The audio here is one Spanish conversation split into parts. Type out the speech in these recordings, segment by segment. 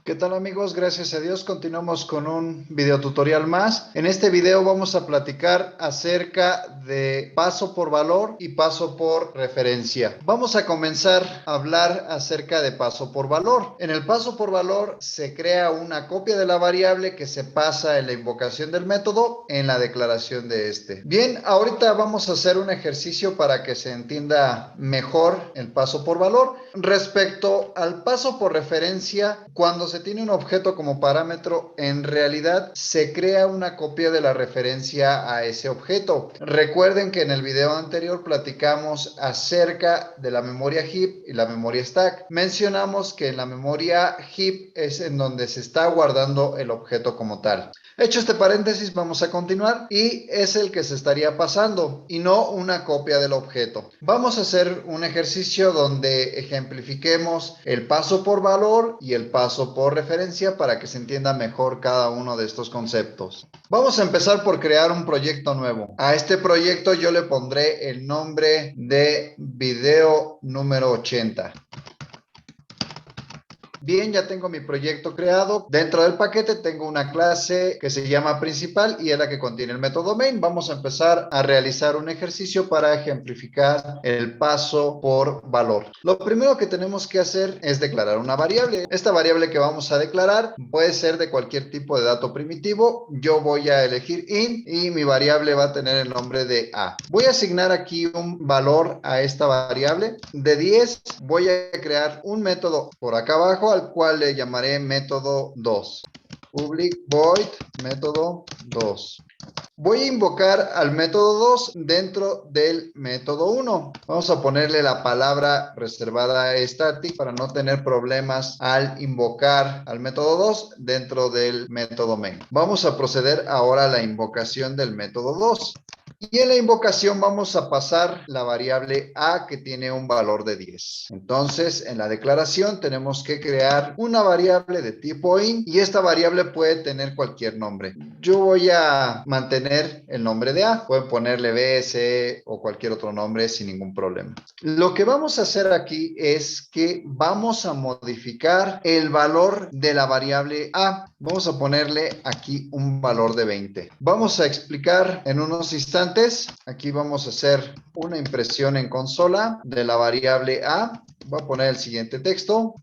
¿Qué tal amigos? Gracias a Dios continuamos con un video tutorial más. En este video vamos a platicar acerca de paso por valor y paso por referencia. Vamos a comenzar a hablar acerca de paso por valor. En el paso por valor se crea una copia de la variable que se pasa en la invocación del método en la declaración de este. Bien, ahorita vamos a hacer un ejercicio para que se entienda mejor el paso por valor. Respecto al paso por referencia, cuando se tiene un objeto como parámetro, en realidad se crea una copia de la referencia a ese objeto. Recuerden que en el video anterior platicamos acerca de la memoria heap y la memoria stack. Mencionamos que en la memoria heap es en donde se está guardando el objeto como tal. Hecho este paréntesis, vamos a continuar y es el que se estaría pasando y no una copia del objeto. Vamos a hacer un ejercicio donde ejemplifiquemos el paso por valor y el paso por referencia para que se entienda mejor cada uno de estos conceptos. Vamos a empezar por crear un proyecto nuevo. A este proyecto yo le pondré el nombre de video número 80. Bien, ya tengo mi proyecto creado. Dentro del paquete tengo una clase que se llama principal y es la que contiene el método main. Vamos a empezar a realizar un ejercicio para ejemplificar el paso por valor. Lo primero que tenemos que hacer es declarar una variable. Esta variable que vamos a declarar puede ser de cualquier tipo de dato primitivo. Yo voy a elegir int y mi variable va a tener el nombre de a. Voy a asignar aquí un valor a esta variable de 10. Voy a crear un método por acá abajo al cual le llamaré método 2. Public void método 2. Voy a invocar al método 2 dentro del método 1. Vamos a ponerle la palabra reservada a static para no tener problemas al invocar al método 2 dentro del método main. Vamos a proceder ahora a la invocación del método 2. Y en la invocación vamos a pasar la variable a que tiene un valor de 10. Entonces, en la declaración tenemos que crear una variable de tipo int y esta variable puede tener cualquier nombre. Yo voy a mantener el nombre de a. Pueden ponerle b, c o cualquier otro nombre sin ningún problema. Lo que vamos a hacer aquí es que vamos a modificar el valor de la variable a. Vamos a ponerle aquí un valor de 20. Vamos a explicar en unos instantes. Aquí vamos a hacer una impresión en consola de la variable a. Voy a poner el siguiente texto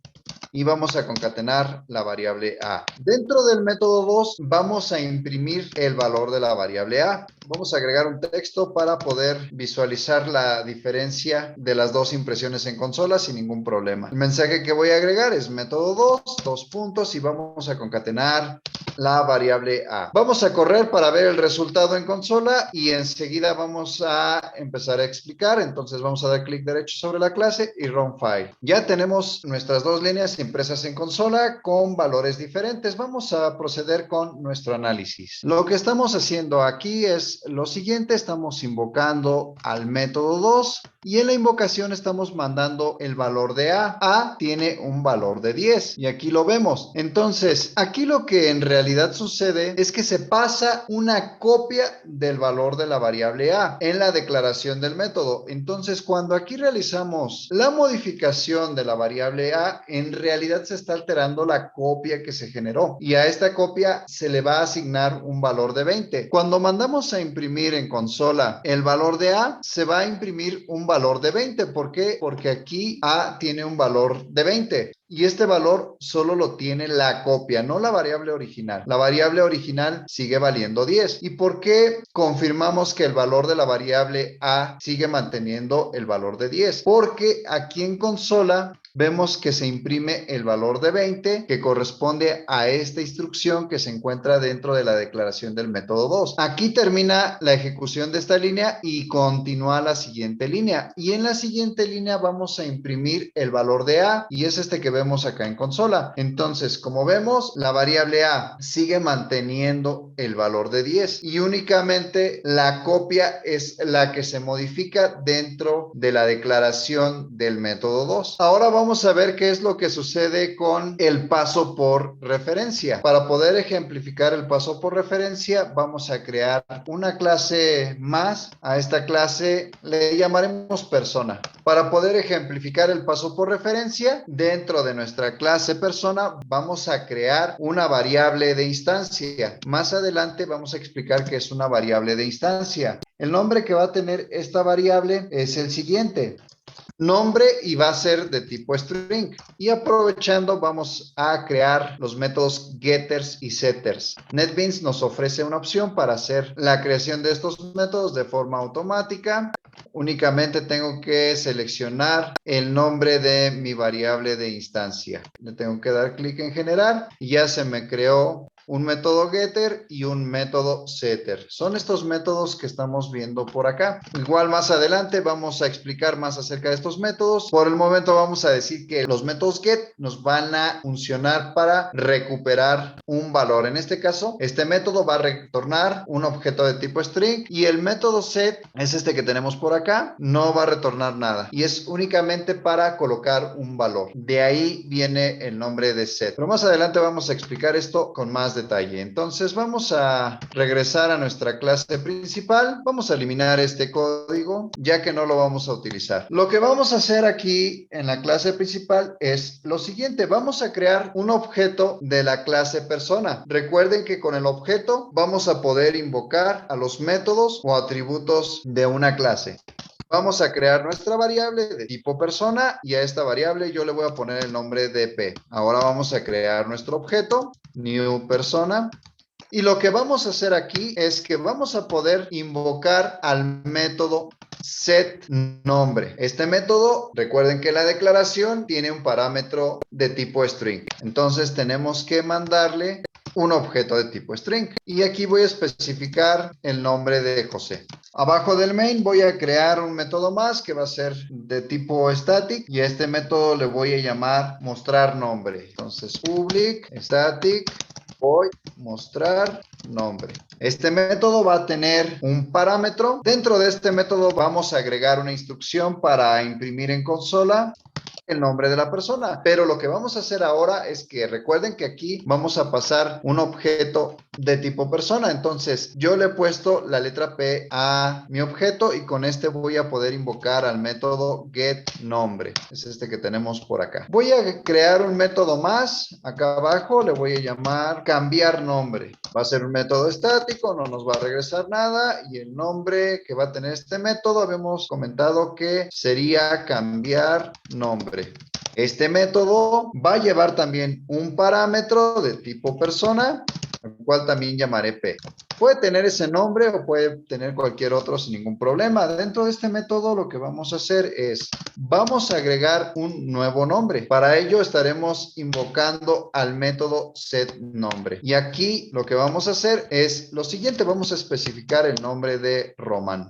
y vamos a concatenar la variable a. Dentro del método 2 vamos a imprimir el valor de la variable a. Vamos a agregar un texto para poder visualizar la diferencia de las dos impresiones en consola sin ningún problema. El mensaje que voy a agregar es método 2, dos puntos y vamos a concatenar la variable a. Vamos a correr para ver el resultado en consola y enseguida vamos a empezar a explicar. Entonces vamos a dar clic derecho sobre la clase y run file. Ya tenemos nuestras dos líneas impresas en consola con valores diferentes. Vamos a proceder con nuestro análisis. Lo que estamos haciendo aquí es lo siguiente. Estamos invocando al método 2 y en la invocación estamos mandando el valor de a. A tiene un valor de 10 y aquí lo vemos. Entonces, aquí lo que en realidad sucede es que se pasa una copia del valor de la variable a en la declaración del método. Entonces, cuando aquí realizamos la modificación de la variable a, en realidad se está alterando la copia que se generó y a esta copia se le va a asignar un valor de 20. Cuando mandamos a imprimir en consola el valor de a, se va a imprimir un valor de 20. ¿Por qué? Porque aquí a tiene un valor de 20. Y este valor solo lo tiene la copia, no la variable original. La variable original sigue valiendo 10. ¿Y por qué confirmamos que el valor de la variable a sigue manteniendo el valor de 10? Porque aquí en consola vemos que se imprime el valor de 20 que corresponde a esta instrucción que se encuentra dentro de la declaración del método 2. Aquí termina la ejecución de esta línea y continúa la siguiente línea. Y en la siguiente línea vamos a imprimir el valor de a y es este que vemos acá en consola. Entonces, como vemos, la variable a sigue manteniendo el valor de 10 y únicamente la copia es la que se modifica dentro de la declaración del método 2. Ahora vamos vamos a ver qué es lo que sucede con el paso por referencia. Para poder ejemplificar el paso por referencia, vamos a crear una clase más. A esta clase le llamaremos persona. Para poder ejemplificar el paso por referencia, dentro de nuestra clase persona, vamos a crear una variable de instancia. Más adelante vamos a explicar qué es una variable de instancia. El nombre que va a tener esta variable es el siguiente. Nombre, y va a ser de tipo string. Y aprovechando, vamos a crear los métodos getters y setters. NetBeans nos ofrece una opción para hacer la creación de estos métodos de forma automática. Únicamente tengo que seleccionar el nombre de mi variable de instancia. Le tengo que dar clic en generar y ya se me creó un método getter y un método setter. Son estos métodos que estamos viendo por acá. Igual más adelante vamos a explicar más acerca de estos métodos. Por el momento vamos a decir que los métodos get nos van a funcionar para recuperar un valor. En este caso, este método va a retornar un objeto de tipo string y el método set es este que tenemos por acá. No va a retornar nada y es únicamente para colocar un valor. De ahí viene el nombre de set. Pero más adelante vamos a explicar esto con más detalle. Entonces vamos a regresar a nuestra clase principal. Vamos a eliminar este código ya que no lo vamos a utilizar. Lo que vamos a hacer aquí en la clase principal es lo siguiente. Vamos a crear un objeto de la clase persona. Recuerden que con el objeto vamos a poder invocar a los métodos o atributos de una clase. Vamos a crear nuestra variable de tipo persona y a esta variable yo le voy a poner el nombre de P. Ahora vamos a crear nuestro objeto, new persona. Y lo que vamos a hacer aquí es que vamos a poder invocar al método setNombre. Este método, recuerden que la declaración tiene un parámetro de tipo string. Entonces tenemos que mandarle un objeto de tipo string. Y aquí voy a especificar el nombre de José. Abajo del main voy a crear un método más que va a ser de tipo static y a este método le voy a llamar mostrar nombre. Entonces public static voy mostrar nombre. Este método va a tener un parámetro. Dentro de este método vamos a agregar una instrucción para imprimir en consola el nombre de la persona. Pero lo que vamos a hacer ahora es que recuerden que aquí vamos a pasar un objeto de tipo persona. Entonces yo le he puesto la letra P a mi objeto y con este voy a poder invocar al método getNombre. Es este que tenemos por acá. Voy a crear un método más. Acá abajo le voy a llamar cambiar nombre. Va a ser un método estático, no nos va a regresar nada y el nombre que va a tener este método habíamos comentado que sería cambiar nombre. Este método va a llevar también un parámetro de tipo persona, al cual también llamaré P. Puede tener ese nombre o puede tener cualquier otro sin ningún problema. Dentro de este método lo que vamos a hacer es, vamos a agregar un nuevo nombre. Para ello estaremos invocando al método setNombre. Y aquí lo que vamos a hacer es lo siguiente, vamos a especificar el nombre de Román.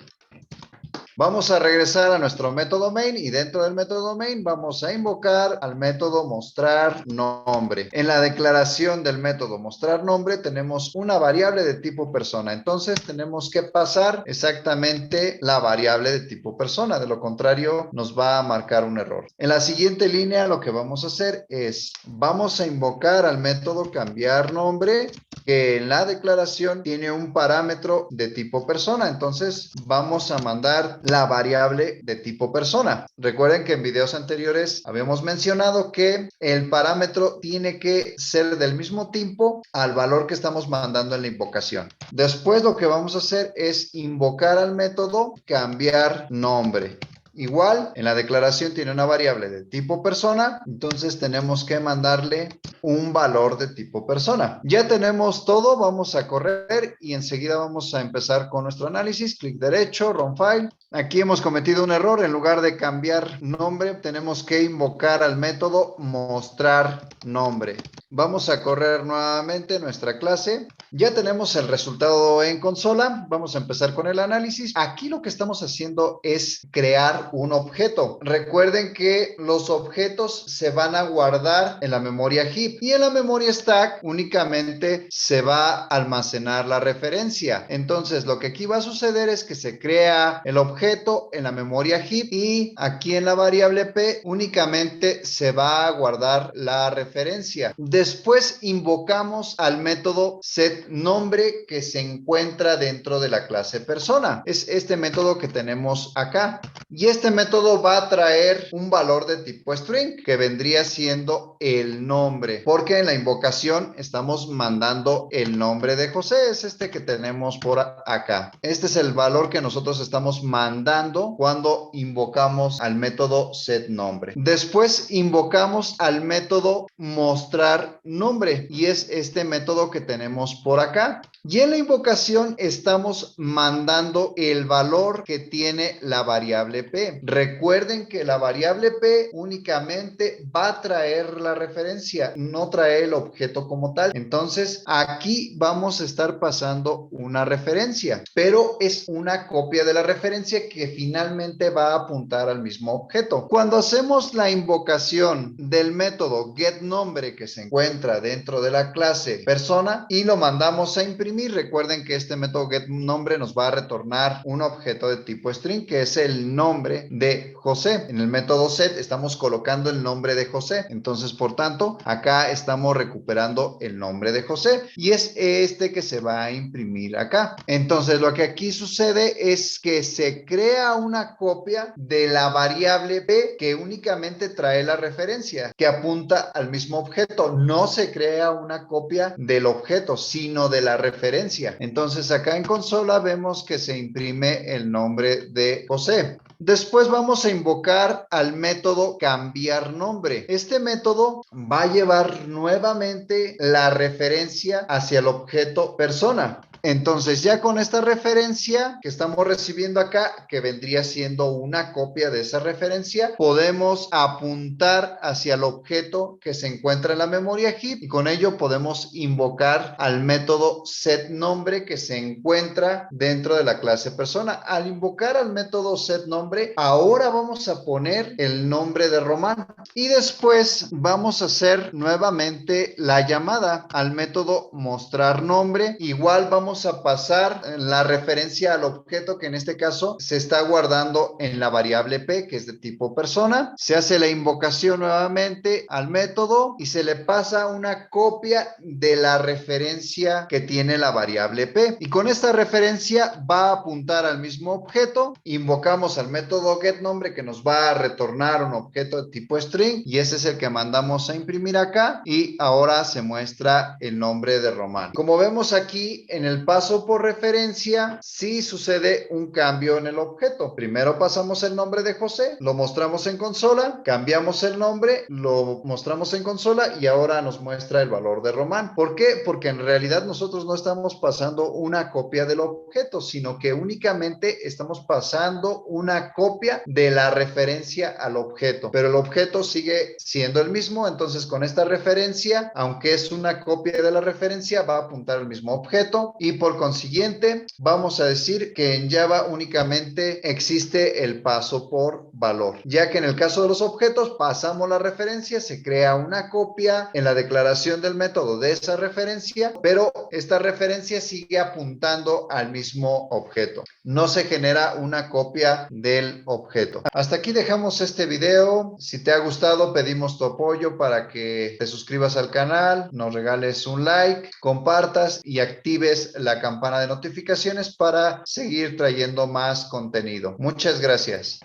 Vamos a regresar a nuestro método main y dentro del método main vamos a invocar al método mostrar nombre. En la declaración del método mostrar nombre tenemos una variable de tipo persona. Entonces tenemos que pasar exactamente la variable de tipo persona. De lo contrario nos va a marcar un error. En la siguiente línea lo que vamos a hacer es vamos a invocar al método cambiar nombre que en la declaración tiene un parámetro de tipo persona. Entonces vamos a mandar la variable de tipo persona. Recuerden que en videos anteriores habíamos mencionado que el parámetro tiene que ser del mismo tipo al valor que estamos mandando en la invocación. Después lo que vamos a hacer es invocar al método cambiar nombre. Igual, en la declaración tiene una variable de tipo persona, entonces tenemos que mandarle un valor de tipo persona. Ya tenemos todo, vamos a correr y enseguida vamos a empezar con nuestro análisis. Clic derecho, run file. Aquí hemos cometido un error. En lugar de cambiar nombre, tenemos que invocar al método mostrar nombre. Vamos a correr nuevamente nuestra clase. Ya tenemos el resultado en consola. Vamos a empezar con el análisis. Aquí lo que estamos haciendo es crear crear un objeto. Recuerden que los objetos se van a guardar en la memoria heap y en la memoria stack únicamente se va a almacenar la referencia. Entonces, lo que aquí va a suceder es que se crea el objeto en la memoria heap y aquí en la variable p únicamente se va a guardar la referencia. Después invocamos al método setNombre que se encuentra dentro de la clase persona. Es este método que tenemos acá. Y este método va a traer un valor de tipo string que vendría siendo el nombre, porque en la invocación estamos mandando el nombre de José, es este que tenemos por acá. Este es el valor que nosotros estamos mandando cuando invocamos al método setNombre. Después invocamos al método mostrarNombre y es este método que tenemos por acá. Y en la invocación estamos mandando el valor que tiene la variable p. Recuerden que la variable p únicamente va a traer la referencia, no trae el objeto como tal. Entonces aquí vamos a estar pasando una referencia, pero es una copia de la referencia que finalmente va a apuntar al mismo objeto. Cuando hacemos la invocación del método getNombre que se encuentra dentro de la clase persona y lo mandamos a imprimir, recuerden que este método getNombre nos va a retornar un objeto de tipo string que es el nombre de José. En el método set estamos colocando el nombre de José, entonces por tanto acá estamos recuperando el nombre de José y es este que se va a imprimir acá. Entonces lo que aquí sucede es que se crea una copia de la variable p que únicamente trae la referencia que apunta al mismo objeto. No se crea una copia del objeto sino de la referencia. Entonces acá en consola vemos que se imprime el nombre de José. Después vamos a invocar al método cambiarNombre. Este método va a llevar nuevamente la referencia hacia el objeto persona. Entonces ya con esta referencia que estamos recibiendo acá, que vendría siendo una copia de esa referencia, podemos apuntar hacia el objeto que se encuentra en la memoria heap y con ello podemos invocar al método setNombre que se encuentra dentro de la clase persona. Al invocar al método setNombre, ahora vamos a poner el nombre de Román y después vamos a hacer nuevamente la llamada al método mostrarNombre. Igual vamos a pasar la referencia al objeto que en este caso se está guardando en la variable p que es de tipo persona. Se hace la invocación nuevamente al método y se le pasa una copia de la referencia que tiene la variable p y con esta referencia va a apuntar al mismo objeto. Invocamos al método getNombre que nos va a retornar un objeto de tipo string y ese es el que mandamos a imprimir acá y ahora se muestra el nombre de Román. Como vemos aquí en el paso por referencia, sí sucede un cambio en el objeto. Primero pasamos el nombre de José, lo mostramos en consola, cambiamos el nombre, lo mostramos en consola y ahora nos muestra el valor de Román. ¿Por qué? Porque en realidad nosotros no estamos pasando una copia del objeto, sino que únicamente estamos pasando una copia de la referencia al objeto, pero el objeto sigue siendo el mismo. Entonces con esta referencia, aunque es una copia de la referencia, va a apuntar al mismo objeto y por consiguiente vamos a decir que en Java únicamente existe el paso por valor, ya que en el caso de los objetos pasamos la referencia, se crea una copia en la declaración del método de esa referencia, pero esta referencia sigue apuntando al mismo objeto, no se genera una copia del objeto. Hasta aquí dejamos este video. Si te ha gustado, pedimos tu apoyo para que te suscribas al canal, nos regales un like, compartas y actives la campana de notificaciones para seguir trayendo más contenido. Muchas gracias.